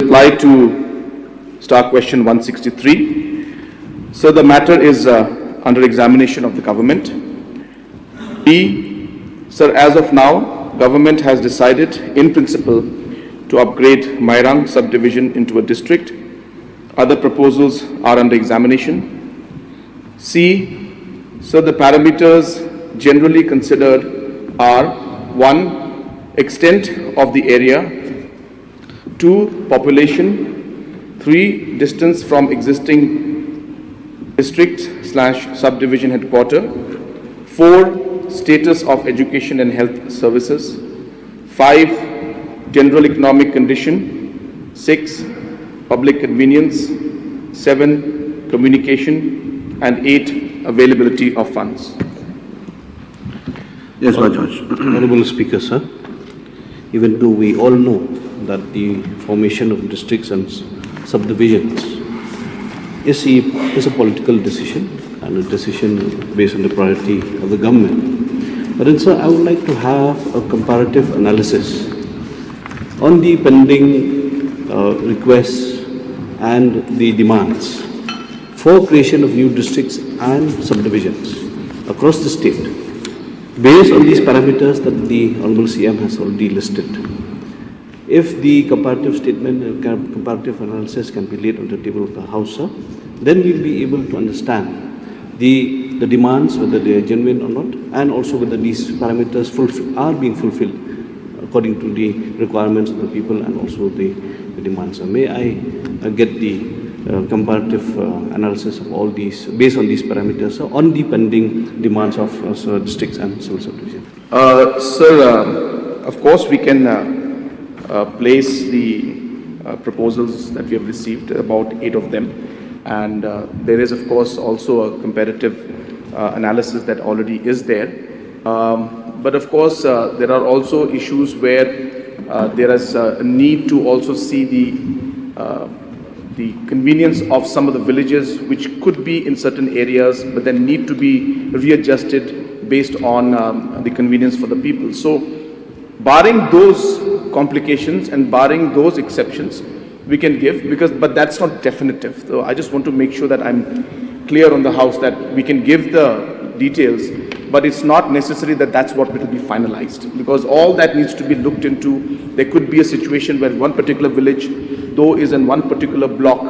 reply to Star Question 163. So the matter is under examination of the government. B, sir, as of now, government has decided in principle to upgrade Mairang subdivision into a district. Other proposals are under examination. C, so the parameters generally considered are 1, extent of the area, 2, population, 3, distance from existing district/subdivision headquarter, 4, status of education and health services, 5, general economic condition, 6, public convenience, 7, communication, and 8, availability of funds. Yes, my Judge. Honorable Speaker, sir, even though we all know that the formation of districts and subdivisions is a political decision and a decision based on the priority of the government. But then, sir, I would like to have a comparative analysis on the pending requests and the demands for creation of new districts and subdivisions across the state, based on these parameters that the Honorable CM has already listed. If the comparative statement, comparative analysis can be laid on the table of the House, sir, then we'll be able to understand the demands, whether they are genuine or not, and also whether these parameters are being fulfilled according to the requirements of the people and also the demands. May I get the comparative analysis of all these, based on these parameters, on the pending demands of districts and civil subdivision? Sir, of course we can place the proposals that we have received, about 8 of them, and there is of course also a comparative analysis that already is there. But of course there are also issues where there is a need to also see the convenience of some of the villages which could be in certain areas but then need to be readjusted based on the convenience for the people. So barring those complications and barring those exceptions, we can give, but that's not definitive. So I just want to make sure that I'm clear on the House that we can give the details, but it's not necessary that that's what will be finalized, because all that needs to be looked into. There could be a situation where one particular village, though, is in one particular block,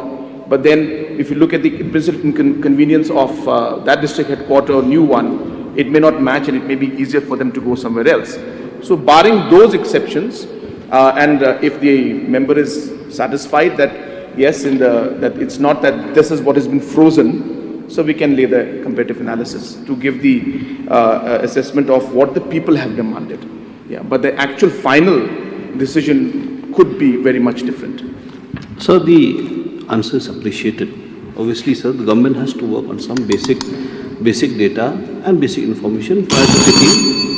but then if you look at the principal inconvenience of that district headquarter or new one, it may not match and it may be easier for them to go somewhere else. So barring those exceptions, and if the member is satisfied that yes, that it's not that this is what has been frozen, so we can lay the comparative analysis to give the assessment of what the people have demanded. Yeah, but the actual final decision could be very much different. Sir, the answer is appreciated. Obviously, sir, the government has to work on some basic data and basic information prior to taking